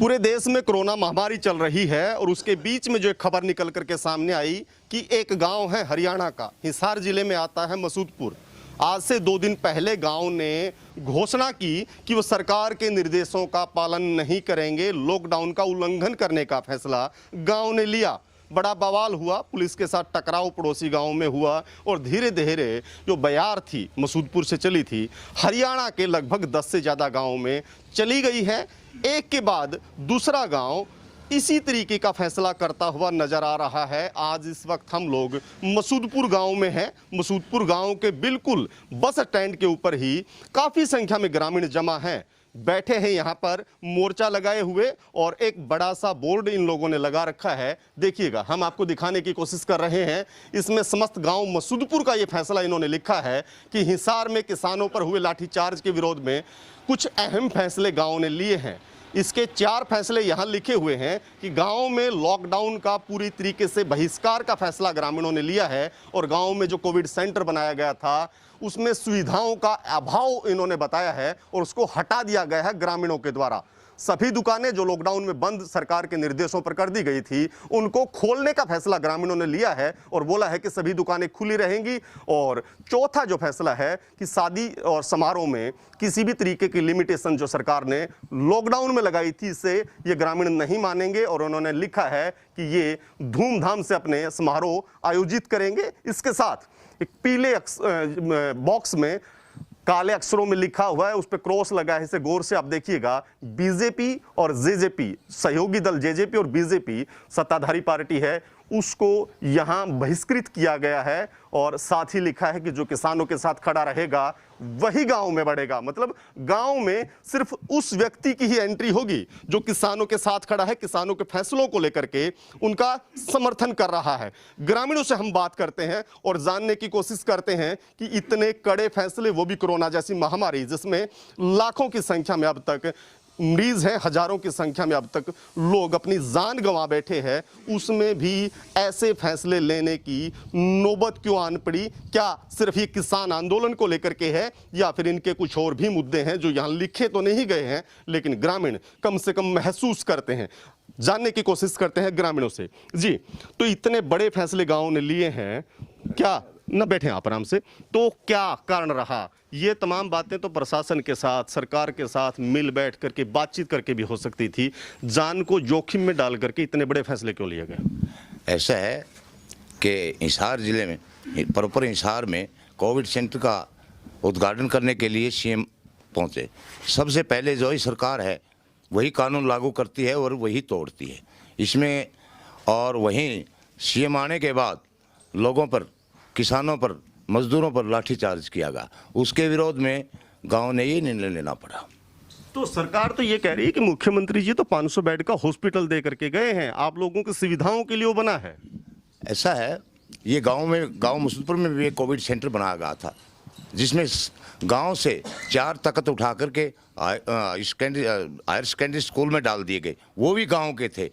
पूरे देश में कोरोना महामारी चल रही है और उसके बीच में जो एक खबर निकल करके सामने आई कि एक गांव है हरियाणा का, हिसार जिले में आता है मसूदपुर। आज से 2 दिन पहले गांव ने घोषणा की कि वो सरकार के निर्देशों का पालन नहीं करेंगे, लॉकडाउन का उल्लंघन करने का फैसला गांव ने लिया। बड़ा बवाल हुआ, पुलिस के साथ टकराव पड़ोसी गांव में हुआ और धीरे धीरे जो बयार थी मसूदपुर से चली थी, हरियाणा के लगभग 10 से ज़्यादा गाँव में चली गई है। एक के बाद दूसरा गांव इसी तरीके का फैसला करता हुआ नजर आ रहा है। आज इस वक्त हम लोग मसूदपुर गांव में हैं। मसूदपुर गांव के बिल्कुल बस स्टैंड के ऊपर ही काफ़ी संख्या में ग्रामीण जमा हैं, बैठे हैं यहाँ पर मोर्चा लगाए हुए और एक बड़ा सा बोर्ड इन लोगों ने लगा रखा है। देखिएगा, हम आपको दिखाने की कोशिश कर रहे हैं। इसमें समस्त गांव मसूदपुर का ये फैसला इन्होंने लिखा है कि हिसार में किसानों पर हुए लाठीचार्ज के विरोध में कुछ अहम फैसले गांव ने लिए हैं। इसके 4 फैसले यहाँ लिखे हुए हैं कि गांव में लॉकडाउन का पूरी तरीके से बहिष्कार का फैसला ग्रामीणों ने लिया है और गांव में जो कोविड सेंटर बनाया गया था उसमें सुविधाओं का अभाव इन्होंने बताया है और उसको हटा दिया गया है ग्रामीणों के द्वारा। सभी दुकानें जो लॉकडाउन में बंद सरकार के निर्देशों पर कर दी गई थी उनको खोलने का फैसला ग्रामीणों ने लिया है और बोला है कि सभी दुकानें खुली रहेंगी। और चौथा जो फैसला है कि शादी और समारोह में किसी भी तरीके की लिमिटेशन जो सरकार ने लॉकडाउन में लगाई थी इसे ये ग्रामीण नहीं मानेंगे और उन्होंने लिखा है कि ये धूमधाम से अपने समारोह आयोजित करेंगे। इसके साथ एक पीले बॉक्स में काले अक्षरों में लिखा हुआ है, उस पर क्रॉस लगा है, इसे गौर से आप देखिएगा। बीजेपी और जेजेपी, सहयोगी दल जेजेपी और बीजेपी सत्ताधारी पार्टी है, उसको यहाँ बहिष्कृत किया गया है और साथ ही लिखा है कि जो किसानों के साथ खड़ा रहेगा वही गांव में बढ़ेगा। मतलब गांव में सिर्फ उस व्यक्ति की ही एंट्री होगी जो किसानों के साथ खड़ा है, किसानों के फैसलों को लेकर के उनका समर्थन कर रहा है। ग्रामीणों से हम बात करते हैं और जानने की कोशिश करते हैं कि इतने कड़े फैसले, वो भी कोरोना जैसी महामारी जिसमें लाखों की संख्या में अब तक मरीज हैं, हजारों की संख्या में अब तक लोग अपनी जान गंवा बैठे हैं, उसमें भी ऐसे फैसले लेने की नौबत क्यों आन पड़ी? क्या सिर्फ ये किसान आंदोलन को लेकर के है या फिर इनके कुछ और भी मुद्दे हैं जो यहाँ लिखे तो नहीं गए हैं लेकिन ग्रामीण कम से कम महसूस करते हैं? जानने की कोशिश करते हैं ग्रामीणों से। जी, तो इतने बड़े फैसले गाँव ने लिए हैं, क्या न बैठे आप आराम से, तो क्या कारण रहा? ये तमाम बातें तो प्रशासन के साथ, सरकार के साथ मिल बैठ करके बातचीत करके भी हो सकती थी। जान को जोखिम में डाल करके इतने बड़े फैसले क्यों लिए गए? ऐसा है कि हिसार जिले में, प्रॉपर हिसार में कोविड सेंटर का उद्घाटन करने के लिए सीएम पहुंचे। सबसे पहले जो ही सरकार है वही कानून लागू करती है और वही तोड़ती है इसमें। और वहीं सीएम आने के बाद लोगों पर, किसानों पर, मजदूरों पर लाठीचार्ज किया गया। उसके विरोध में गांव ने ये निर्णय लेना पड़ा। तो सरकार तो ये कह रही है कि मुख्यमंत्री जी तो 500 बेड का हॉस्पिटल दे करके गए हैं, आप लोगों की सुविधाओं के लिए वो बना है। ऐसा है, ये गांव मसूदपुर में भी एक कोविड सेंटर बनाया गया था जिसमें गांव से 4 तख्त उठा करके हायर सेकेंडरी स्कूल में डाल दिए गए। वो भी गांव के थे।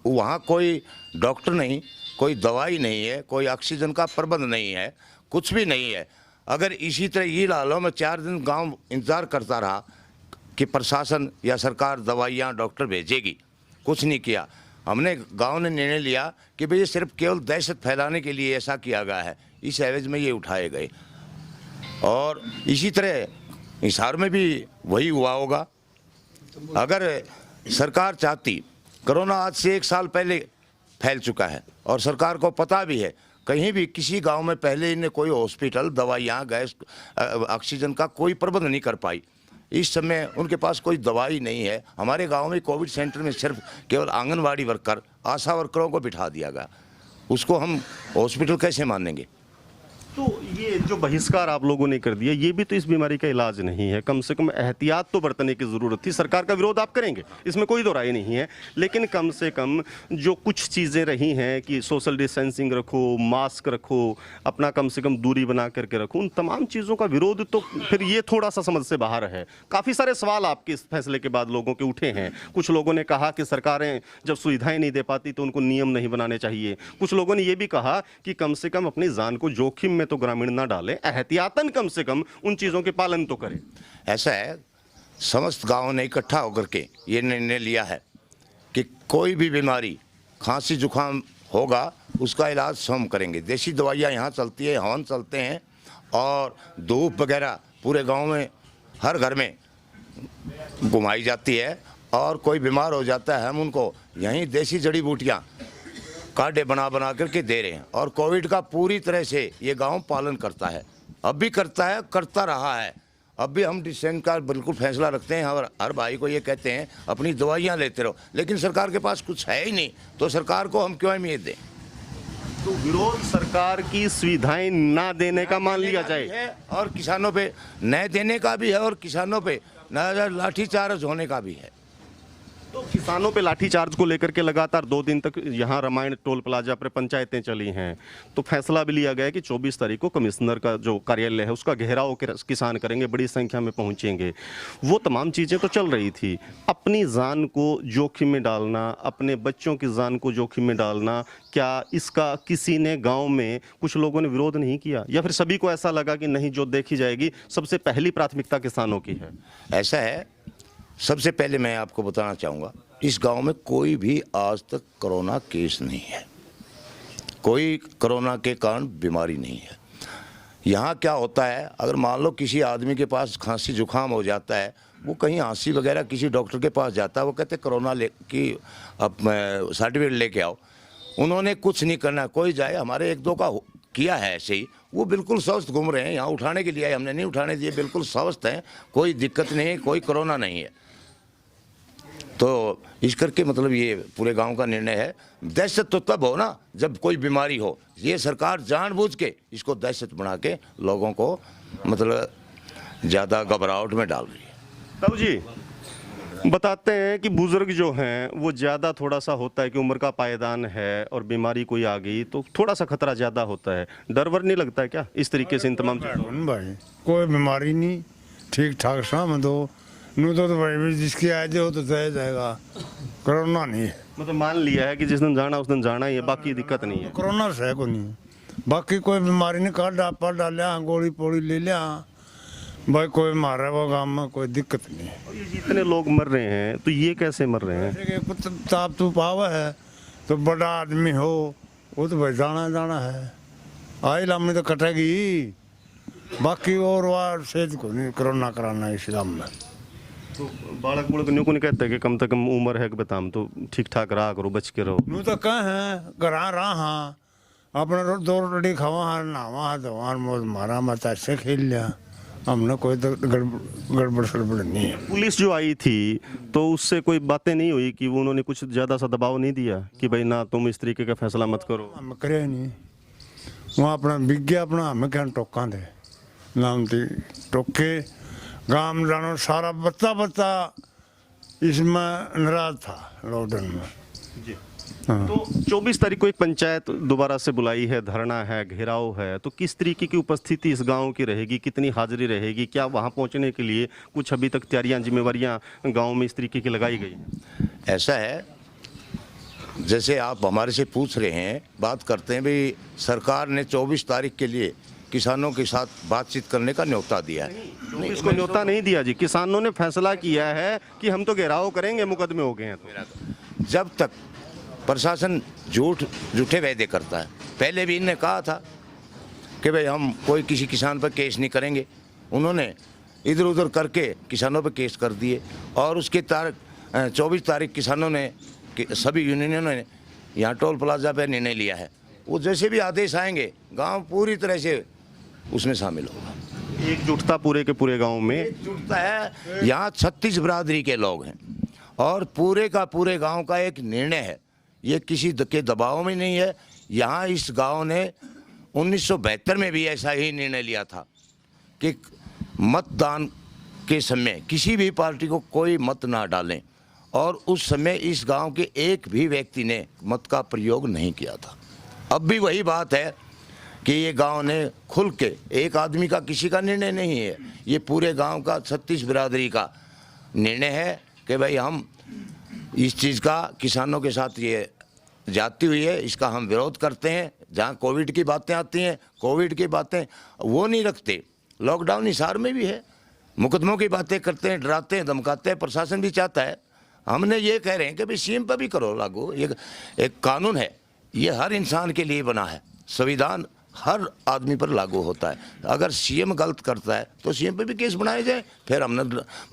वहाँ कोई डॉक्टर नहीं, कोई दवाई नहीं है, कोई ऑक्सीजन का प्रबंध नहीं है, कुछ भी नहीं है। अगर इसी तरह ये ला लो, मैं 4 दिन गांव इंतज़ार करता रहा कि प्रशासन या सरकार दवाइयाँ, डॉक्टर भेजेगी, कुछ नहीं किया। हमने गांव ने निर्णय लिया कि भाई ये सिर्फ केवल दहशत फैलाने के लिए ऐसा किया गया है, इस एवज में ये उठाए गए। और इसी तरह हिसार में भी वही हुआ होगा। अगर सरकार चाहती, कोरोना आज से 1 साल पहले फैल चुका है और सरकार को पता भी है, कहीं भी किसी गांव में पहले इन्हें कोई हॉस्पिटल, दवाइयाँ, गैस, ऑक्सीजन का कोई प्रबंध नहीं कर पाई। इस समय उनके पास कोई दवाई नहीं है। हमारे गांव में कोविड सेंटर में सिर्फ केवल आंगनवाड़ी वर्कर, आशा वर्करों को बिठा दिया गया, उसको हम हॉस्पिटल कैसे मानेंगे? तो ये जो बहिष्कार आप लोगों ने कर दिया, ये भी तो इस बीमारी का इलाज नहीं है। कम से कम एहतियात तो बरतने की ज़रूरत थी। सरकार का विरोध आप करेंगे, इसमें कोई दो राय नहीं है, लेकिन कम से कम जो कुछ चीज़ें रही हैं कि सोशल डिस्टेंसिंग रखो, मास्क रखो, अपना कम से कम दूरी बना करके रखो, उन तमाम चीज़ों का विरोध तो फिर ये थोड़ा सा समझ से बाहर है। काफ़ी सारे सवाल आपके इस फैसले के बाद लोगों के उठे हैं। कुछ लोगों ने कहा कि सरकारें जब सुविधाएँ नहीं दे पाती तो उनको नियम नहीं बनाने चाहिए। कुछ लोगों ने ये भी कहा कि कम से कम अपनी जान को जोखिम में तो ग्रामीण ना डालें, एहतियातन कम से कम उन चीज़ों के पालन तो करें। ऐसा है, समस्त गांव ने इकट्ठा होकर के ये निर्णय लिया है कि कोई भी बीमारी खांसी जुकाम होगा उसका इलाज हम करेंगे। देसी दवाइयाँ यहाँ चलती है, हवन चलते हैं और धूप वगैरह पूरे गांव में हर घर में घुमाई जाती है। और कोई बीमार हो जाता है हम उनको यहीं देसी जड़ी बूटियाँ काढ़े बना बना करके दे रहे हैं। और कोविड का पूरी तरह से ये गांव पालन करता है, अब भी करता है, करता रहा है। अब भी हम डिस्टेंस का बिल्कुल फैसला रखते हैं और हर भाई को ये कहते हैं अपनी दवाइयाँ लेते रहो, लेकिन सरकार के पास कुछ है ही नहीं, तो सरकार को हम क्यों अहमियत दें। तो विरोध सरकार की सुविधाएं ना देने का मान लिया जाए और किसानों पे न देने का भी है और किसानों पे लाठीचार्ज होने का भी है। तो किसानों पे लाठीचार्ज को लेकर के लगातार 2 दिन तक यहाँ रामायण टोल प्लाजा पर पंचायतें चली हैं, तो फैसला भी लिया गया है कि 24 तारीख को कमिश्नर का जो कार्यालय है उसका घेराव किसान करेंगे, बड़ी संख्या में पहुंचेंगे। वो तमाम चीज़ें तो चल रही थी। अपनी जान को जोखिम में डालना, अपने बच्चों की जान को जोखिम में डालना, क्या इसका किसी ने गाँव में कुछ लोगों ने विरोध नहीं किया, या फिर सभी को ऐसा लगा कि नहीं, जो देखी जाएगी सबसे पहली प्राथमिकता किसानों की है? ऐसा है, सबसे पहले मैं आपको बताना चाहूँगा इस गांव में कोई भी आज तक कोरोना केस नहीं है, कोई कोरोना के कारण बीमारी नहीं है। यहाँ क्या होता है, अगर मान लो किसी आदमी के पास खांसी जुकाम हो जाता है, वो कहीं हांसी वगैरह किसी डॉक्टर के पास जाता है, वो कहते कोरोना की अब सर्टिफिकेट लेके आओ। उन्होंने कुछ नहीं करना, कोई जाए, हमारे 1-2 का किया है ऐसे ही, वो बिल्कुल स्वस्थ घूम रहे हैं। यहाँ उठाने के लिए आए, हमने नहीं उठाने दिए, बिल्कुल स्वस्थ हैं, कोई दिक्कत नहीं है, कोई कोरोना नहीं है। तो इस करके मतलब ये पूरे गांव का निर्णय है। दहशत तो तब हो ना जब कोई बीमारी हो, ये सरकार जानबूझ के इसको दहशत बना के लोगों को मतलब ज़्यादा घबराहट में डाल रही है। तब जी बताते हैं कि बुजुर्ग जो हैं वो ज़्यादा थोड़ा सा होता है कि उम्र का पायदान है और बीमारी कोई आ गई तो थोड़ा सा खतरा ज़्यादा होता है। डर वर नहीं लगता है क्या इस तरीके से इन तमाम भाई कोई बीमारी नहीं, ठीक ठाक शाम दो नू तो भाई जिसकी आ जाओ तो सह जाएगा, कोरोना नहीं है। मतलब मान लिया है कि जिस दिन जाना उस दिन जाना ही है, बाकी दिक्कत नहीं है। कोरोना से को नहीं, बाकी कोई बीमारी नहीं, काट डालिया गोली पोड़ी ले लिया भाई, कोई मारा वो गाँव में कोई दिक्कत नहीं है। और ये जितने लोग मर रहे हैं तो ये कैसे मर रहे हैं? ताप तूप आवा है तो बड़ा आदमी हो वो तो भाई जाना है, आई लामी तो कटेगी, बाकी और वार सेज को नहीं कोरोना कराना इस्लाम में। तो बालक बुड़क न्यू को नहीं कहते कि कम से कम उम्र है कि बताम तो ठीक ठाक रहा करो, बच के रहो। नू तो कह है करा रहा अपने 2 रोटी खावा नहावा धोवा मोज मारा मत ऐसे खेल लिया, हमने कोई तो गड़बड़ सड़बड़ नहीं है। पुलिस जो आई थी तो उससे कोई बातें नहीं हुई कि उन्होंने कुछ ज़्यादा सा दबाव नहीं दिया कि भाई ना तुम इस तरीके का फैसला मत करो? हम करे नहीं, वहाँ अपना विज्ञा अपना हमें क्या टोका दे नाम थी टोके गांव जानो सारा बच्चा इसमें नाराज था लॉकडाउन में जी। हाँ। तो 24 तारीख को एक पंचायत दोबारा से बुलाई है, धरना है, घेराव है, तो किस तरीके की उपस्थिति इस गांव की रहेगी, कितनी हाजिरी रहेगी, क्या वहां पहुंचने के लिए कुछ अभी तक तैयारियां जिम्मेवारियां गांव में इस तरीके की लगाई गई हैं? ऐसा है, जैसे आप हमारे से पूछ रहे हैं, बात करते हैं भाई सरकार ने 24 तारीख के लिए किसानों के साथ बातचीत करने का न्योता दिया है। इसको न्योता नहीं दिया जी, किसानों ने फैसला किया है कि हम तो घेराव करेंगे, मुकदमे हो गए हैं तो। जब तक प्रशासन झूठे वायदे करता है, पहले भी इनने कहा था कि भाई हम कोई किसी किसान पर केस नहीं करेंगे, उन्होंने इधर उधर करके किसानों पर केस कर दिए। और उसके 24 तारीख किसानों ने सभी यूनियनों ने यहाँ टोल प्लाजा पर निर्णय लिया है, वो जैसे भी आदेश आएंगे गांव पूरी तरह से उसमें शामिल होगा। एकजुटता पूरे के पूरे गांव में एकजुटता है। यहाँ 36 बिरादरी के लोग हैं और पूरे का पूरे गांव का एक निर्णय है, ये किसी के दबाव में नहीं है। यहाँ इस गांव ने 1972 में भी ऐसा ही निर्णय लिया था कि मतदान के समय किसी भी पार्टी को कोई मत ना डालें, और उस समय इस गांव के एक भी व्यक्ति ने मत का प्रयोग नहीं किया था। अब भी वही बात है कि ये गांव ने खुल के, एक आदमी का किसी का निर्णय नहीं है, ये पूरे गांव का 36 बिरादरी का निर्णय है कि भाई हम इस चीज़ का किसानों के साथ ये जाती हुई है, इसका हम विरोध करते हैं। जहाँ कोविड की बातें आती हैं, कोविड की बातें वो नहीं रखते। लॉकडाउन हिसार में भी है, मुकदमों की बातें करते हैं, डराते हैं, धमकाते हैं। प्रशासन भी चाहता है हमने ये कह रहे हैं कि भाई सीएम पर भी करो लागू। ये एक कानून है, ये हर इंसान के लिए बना है, संविधान हर आदमी पर लागू होता है। अगर सीएम गलत करता है तो सीएम पे भी केस बनाए जाए। फिर हमने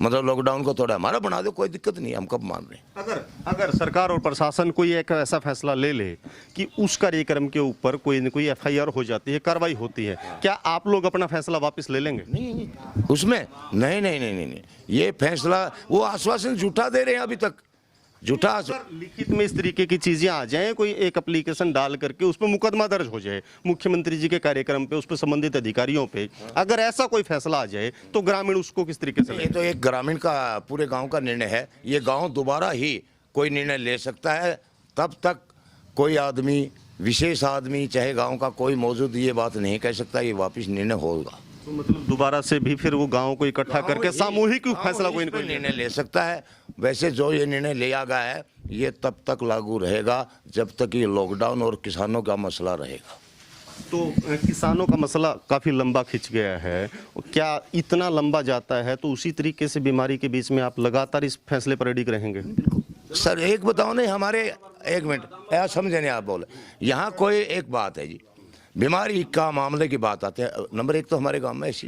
मतलब लॉकडाउन को थोड़ा हमारा बना दो, कोई दिक्कत नहीं, हम कब मान रहे हैं। अगर सरकार और प्रशासन कोई एक ऐसा फैसला ले ले कि उस कार्यक्रम के ऊपर कोई न कोई एफआईआर हो जाती है, कार्रवाई होती है, क्या आप लोग अपना फैसला वापस ले लेंगे? नहीं उसमें नहीं, ये फैसला वो आश्वासन झूठा दे रहे हैं अभी तक, झूठा। लिखित में इस तरीके की चीजें आ जाएं, कोई एक एप्लीकेशन डाल करके उस पर मुकदमा दर्ज हो जाए मुख्यमंत्री जी के कार्यक्रम पे, उस पर संबंधित अधिकारियों पे, अगर ऐसा कोई फैसला आ जाए तो ग्रामीण उसको किस तरीके से ये तो एक ग्रामीण का पूरे गांव का निर्णय है। ये गांव दोबारा ही कोई निर्णय ले सकता है, तब तक कोई आदमी, विशेष आदमी चाहे गांव का कोई मौजूद ये बात नहीं कह सकता ये वापस निर्णय होगा। तो मतलब दोबारा से भी फिर वो गांव को इकट्ठा करके सामूहिक फैसला कोई न कोई निर्णय ले सकता है। वैसे जो ये निर्णय लिया गया है ये तब तक लागू रहेगा जब तक ये लॉकडाउन और किसानों का मसला रहेगा। तो किसानों का मसला काफ़ी लंबा खिंच गया है, क्या इतना लंबा जाता है तो उसी तरीके से बीमारी के बीच में आप लगातार इस फैसले पर अडिग रहेंगे? सर एक बताओ नहीं, हमारे एक मिनट यार समझे नहीं आप बोले, यहाँ कोई एक बात है जी, बीमारी का मामले की बात आती है, नंबर एक तो हमारे गांव में ऐसी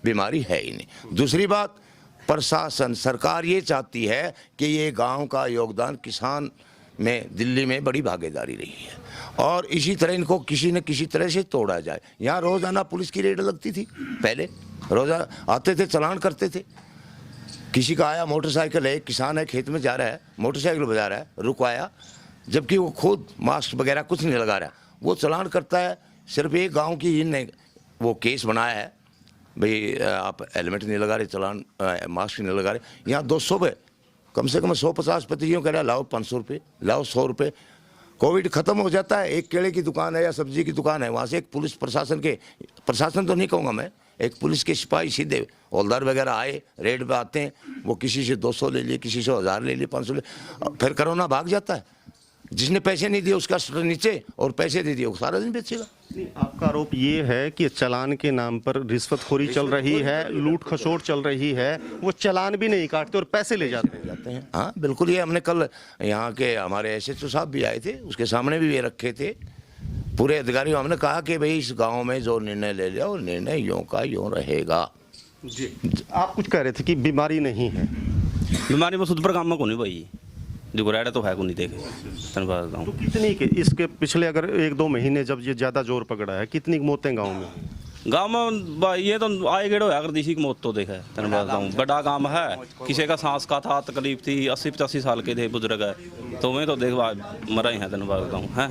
बीमारी है ही नहीं। दूसरी बात, प्रशासन सरकार ये चाहती है कि ये गांव का योगदान किसान में दिल्ली में बड़ी भागीदारी रही है और इसी तरह इनको किसी न किसी तरह से तोड़ा जाए। यहाँ रोजाना पुलिस की रेड लगती थी, पहले रोजाना आते थे, चालान करते थे। किसी का आया मोटरसाइकिल है, किसान है, खेत में जा रहा है, मोटरसाइकिल बजा रहा है, रुकवाया, जबकि वो खुद मास्क वगैरह कुछ नहीं लगा रहा, वो चालान करता है। सिर्फ एक गांव की इनने वो केस बनाया है, भाई आप हेलमेट नहीं लगा रहे, चालान मास्क नहीं लगा रहे। यहाँ 200 पे कम से कम 150 प्रतियों कह रहा है, लाओ 500 रुपये, लाओ 100 रुपये। कोविड खत्म हो जाता है, एक केले की दुकान है या सब्जी की दुकान है, वहाँ से एक पुलिस प्रशासन तो नहीं कहूँगा मैं, एक पुलिस के सिपाही सीधे हौलदार वगैरह आए, रेड पे आते हैं, वो किसी से 200 ले लिए, किसी से 1000 ले लिए, 500 ले, फिर कोरोना भाग जाता है। जिसने पैसे नहीं दिए उसका शटर नीचे और पैसे दे दिए वो सारा दिन बेचेगा। आपका आरोप ये है कि चालान के नाम पर रिश्वतखोरी चल रही है, लूट खसोट चल रही है, वो चालान भी नहीं काटते और पैसे ले जाते हैं। हाँ बिल्कुल, ये हमने कल यहाँ के हमारे एसएचओ साहब भी आए थे, उसके सामने भी ये रखे थे पूरे अधिकारियों। हमने कहा कि भाई इस गांव में जो निर्णय ले लिया वो निर्णय यूं का यूं रहेगा। जी आप कुछ कह रहे थे कि बीमारी नहीं है? बीमारी बस उधर काम में को नहीं भाई, जो रेड तो है को नहीं देखे। धन्यवाद। तो कितनी के इसके पिछले अगर 1-2 महीने जब ये ज़्यादा जोर पकड़ा है, कितनी मौतें गाँव में? गाँव में भाई ये तो आए गेड़ो है, अगर किसी की मौत तो देखा है। धन्यवाद। बड़ा काम है, किसी का सांस का था तकलीफ थी, 80-85 साल के थे बुजुर्ग है, तो मैं तो देख मरा ही है। धन्यवाद है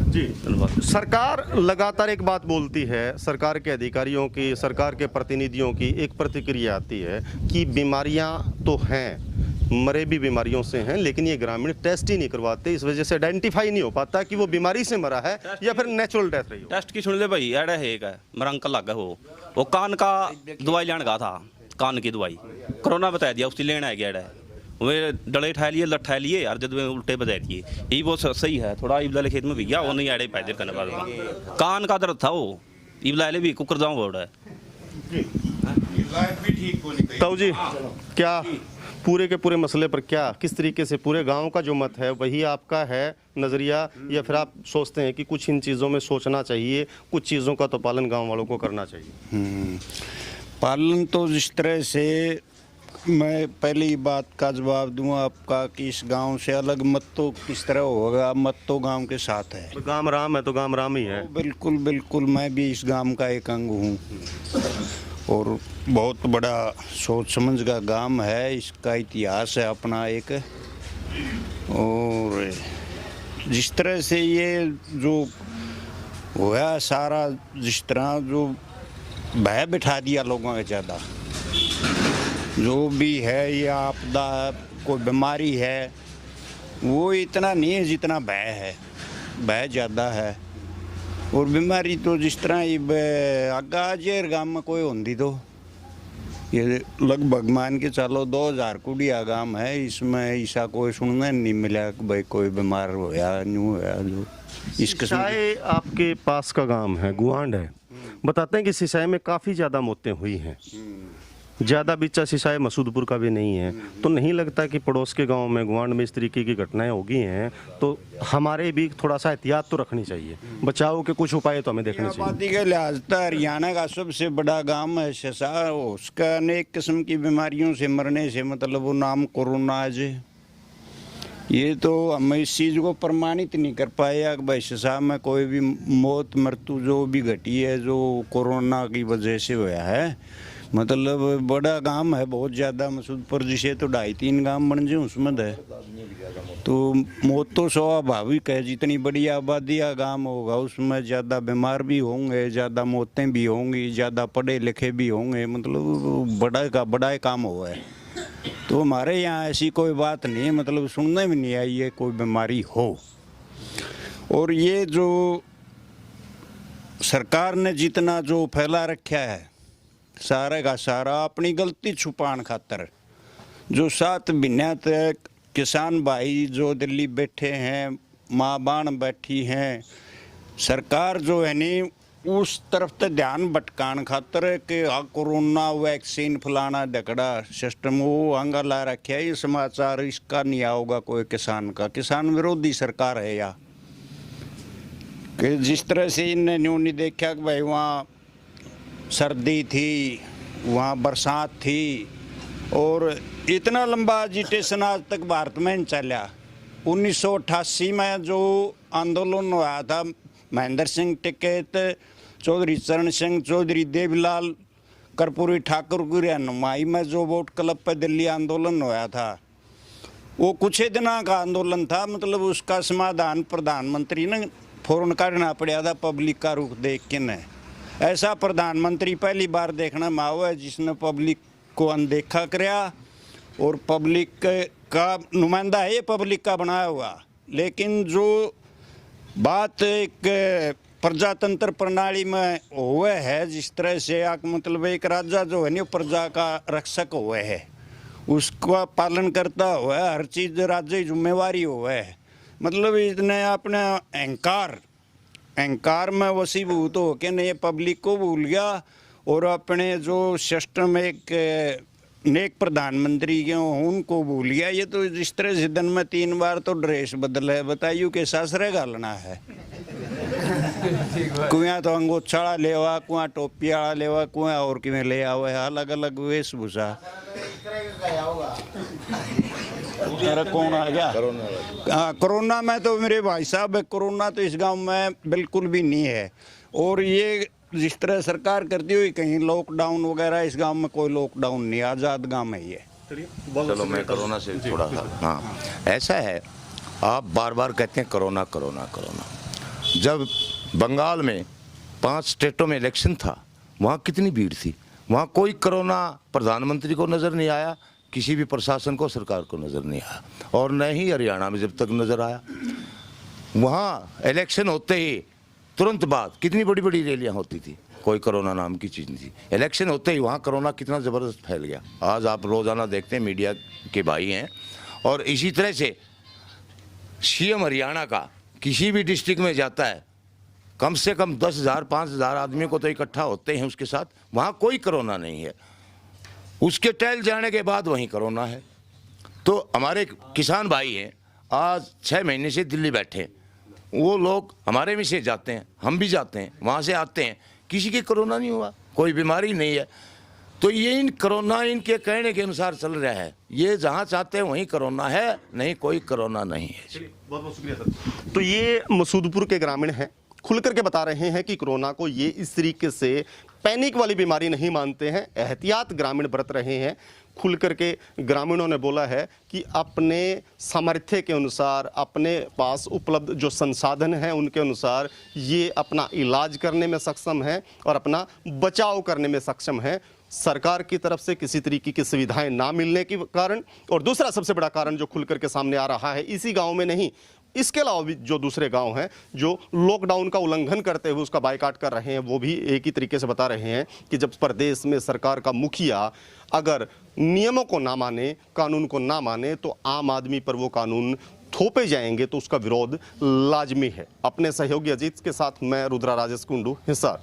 जी। धन्यवाद। सरकार लगातार एक बात बोलती है, सरकार के अधिकारियों की, सरकार के प्रतिनिधियों की एक प्रतिक्रिया आती है कि बीमारियां तो हैं, मरे भी बीमारियों से हैं, लेकिन ये ग्रामीण टेस्ट ही नहीं करवाते, इस वजह से आइडेंटिफाई नहीं हो पाता कि वो बीमारी से मरा है या फिर नेचुरल डेथ रही हो। टेस्ट की सुन ले भाई, एड़ा है एक है मेरा अंकल लग गया, वो कान का दवाई लेने गया था, कान की दवाई कोरोना बता दिया, उसकी लेना है गया वे डले ठा लिए, लठ ठा लिए और जब उल्टे बजा दिए, ये वो सही है। थोड़ा ईबला खेत में भी गया, वो नहीं आड़े पैदल करने वाला कान का दर्द था, वो ईबला भी कुकर जाऊँ बोर्ड है। तो जी क्या पूरे के पूरे मसले पर क्या किस तरीके से पूरे गांव का जो मत है वही आपका है नज़रिया, या फिर आप सोचते हैं कि कुछ इन चीज़ों में सोचना चाहिए, कुछ चीज़ों का तो पालन गांव वालों को करना चाहिए? पालन तो जिस तरह से, मैं पहली बात का जवाब दूं आपका कि इस गांव से अलग मत तो किस तरह होगा, मत तो गांव के साथ है। तो गांव राम है तो गांव राम ही है। बिल्कुल बिल्कुल, मैं भी इस गांव का एक अंग हूं और बहुत बड़ा सोच समझ का गांव है, इसका इतिहास है अपना एक। और जिस तरह से ये जो हुआ सारा, जिस तरह जो भय बिठा दिया लोगों के ज़्यादा, जो भी है या आपदा कोई बीमारी है वो इतना नहीं है जितना भय है, भय ज़्यादा है। और बीमारी तो जिस तरह ये आगा जेर गांव में कोई होती तो ये लगभग मान के चलो 2000 कुड़िया गांव है, इसमें ऐसा कोई सुनने नहीं मिला कि भाई कोई बीमार होया न्यू होया जो इस किस्म। सिसाई आपके पास का गांव है, गुआंड है, बताते हैं कि सिसाई में काफ़ी ज़्यादा मौतें हुई हैं, ज़्यादा बिच्चा सिसाए मसूदपुर का भी नहीं है, तो नहीं लगता कि पड़ोस के गांव में गुआंढ में इस तरीके की घटनाएं हो गई हैं, तो हमारे भी थोड़ा सा एहतियात तो रखनी चाहिए, बचाव के कुछ उपाय तो हमें देखने चाहिए। आबादी के लिहाज से हरियाणा का सबसे बड़ा गांव है सिसार, उसका अनेक किस्म की बीमारियों से मरने से मतलब वो नाम कोरोना आज है। ये तो हम इस चीज़ को प्रमाणित नहीं कर पाए कि भाई सिसार में कोई भी मौत मृत्यु जो भी घटी है जो कोरोना की वजह से हुआ है। मतलब बड़ा गांव है बहुत ज़्यादा, मसूदपुर जिसे तो 2.5-3 गांव बन जाए उसमें है, तो मौत तो स्वाभाविक है। जितनी बड़ी आबादी का गांव होगा उसमें ज़्यादा बीमार भी होंगे, ज़्यादा मौतें भी होंगी, ज़्यादा पढ़े लिखे भी होंगे, मतलब बड़ा काम हुआ है। तो हमारे यहाँ ऐसी कोई बात नहीं है, मतलब सुनने में नहीं आई है कोई बीमारी हो। और ये जो सरकार ने जितना जो फैला रखा है सारे का सारा अपनी गलती छुपाने खातर, जो 7 महीने तक किसान भाई जो दिल्ली बैठे हैं, माँ बाण बैठी हैं, सरकार जो है नी उस तरफ तो ध्यान भटकाने खातर कि कोरोना वैक्सीन फलाना ढकड़ा सिस्टम वो आंगा ला रखे है। ये समाचार इसका नहीं आओगा कोई किसान का, किसान विरोधी सरकार है या कि जिस तरह से इन्हें न्यू नहीं देखा कि भाई वहाँ सर्दी थी, वहाँ बरसात थी, और इतना लंबा एजिटेशन आज तक भारत में नहीं चला। 1988 में जो आंदोलन हुआ था, महेंद्र सिंह टिकैत, चौधरी चरण सिंह, चौधरी देवीलाल, कर्पूरी ठाकुर की रहनुमाई में जो वोट क्लब पर दिल्ली आंदोलन हुआ था, वो कुछ ही दिनों का आंदोलन था। मतलब उसका समाधान प्रधानमंत्री ने फौरन करना पड़ा था पब्लिक का रुख देख के न। ऐसा प्रधानमंत्री पहली बार देखने में आया है जिसने पब्लिक को अनदेखा कराया, और पब्लिक का नुमाइंदा है ये पब्लिक का बनाया हुआ। लेकिन जो बात एक प्रजातंत्र प्रणाली में हुए है, जिस तरह से मतलब एक राजा जो है ना प्रजा का रक्षक हुए है, उसका पालन करता हुआ है, हर चीज़ राज्य की जिम्मेवारी हुआ है। मतलब इतने अपने अहंकार में वसीभूत हो के नहीं पब्लिक को भूल गया, और अपने जो सिस्टम एक नेक प्रधानमंत्री के उनको भूल गया। ये तो जिस तरह से दिन में 3 बार तो ड्रेस बदल है, बताइयो के सासरे घालना है। कुआ तो अंगोछाड़ा लेवा, कुआ टोपी वाला लेवा, कुआ और किमें ले आवे, अलग अलग वेशभूषा। कौन आ गया? हाँ, कोरोना में तो मेरे भाई साहब कोरोना तो इस गांव में बिल्कुल भी नहीं है। और ये जिस तरह सरकार करती हुई कहीं लॉकडाउन वगैरह, इस गांव में कोई लॉकडाउन नहीं, आज़ाद गांव है ये। चलो मैं कोरोना से थोड़ा सा, हाँ ऐसा है, आप बार बार कहते हैं कोरोना कोरोना कोरोना। जब बंगाल में 5 स्टेटों में इलेक्शन था, वहाँ कितनी भीड़ थी, वहाँ कोई कोरोना प्रधानमंत्री को नज़र नहीं आया, किसी भी प्रशासन को, सरकार को नज़र नहीं आया, और न ही हरियाणा में जब तक नज़र आया। वहाँ इलेक्शन होते ही तुरंत बाद कितनी बड़ी बड़ी रैलियाँ होती थी, कोई कोरोना नाम की चीज़ नहीं थी। इलेक्शन होते ही वहाँ कोरोना कितना ज़बरदस्त फैल गया। आज आप रोज़ाना देखते हैं, मीडिया के भाई हैं, और इसी तरह से सीएम हरियाणा का किसी भी डिस्ट्रिक्ट में जाता है, कम से कम 10,000 5,000 आदमी को तो इकट्ठा होते हैं उसके साथ, वहाँ कोई कोरोना नहीं है। उसके टहल जाने के बाद वहीं कोरोना है। तो हमारे किसान भाई हैं, आज 6 महीने से दिल्ली बैठे हैं, वो लोग हमारे में से जाते हैं, हम भी जाते हैं, वहाँ से आते हैं, किसी के कोरोना नहीं हुआ, कोई बीमारी नहीं है। तो ये इन कोरोना इनके कहने के अनुसार चल रहा है, ये जहाँ चाहते हैं वहीं कोरोना है, नहीं कोई कोरोना नहीं है। बहुत बहुत शुक्रिया सर। तो ये मसूदपुर के ग्रामीण हैं, खुल करके बता रहे हैं कि कोरोना को ये इस तरीके से पैनिक वाली बीमारी नहीं मानते हैं, एहतियात ग्रामीण बरत रहे हैं। खुल करके ग्रामीणों ने बोला है कि अपने सामर्थ्य के अनुसार, अपने पास उपलब्ध जो संसाधन हैं उनके अनुसार ये अपना इलाज करने में सक्षम है और अपना बचाव करने में सक्षम है। सरकार की तरफ से किसी तरीके की सुविधाएं ना मिलने के कारण, और दूसरा सबसे बड़ा कारण जो खुल करके सामने आ रहा है, इसी गांव में नहीं, इसके अलावा भी जो दूसरे गांव हैं जो लॉकडाउन का उल्लंघन करते हुए उसका बायकॉट कर रहे हैं, वो भी एक ही तरीके से बता रहे हैं कि जब प्रदेश में सरकार का मुखिया अगर नियमों को ना माने, कानून को ना माने, तो आम आदमी पर वो कानून थोपे जाएंगे, तो उसका विरोध लाजमी है। अपने सहयोगी अजीत के साथ मैं रुद्रा राजेश कुंडू, हिसार।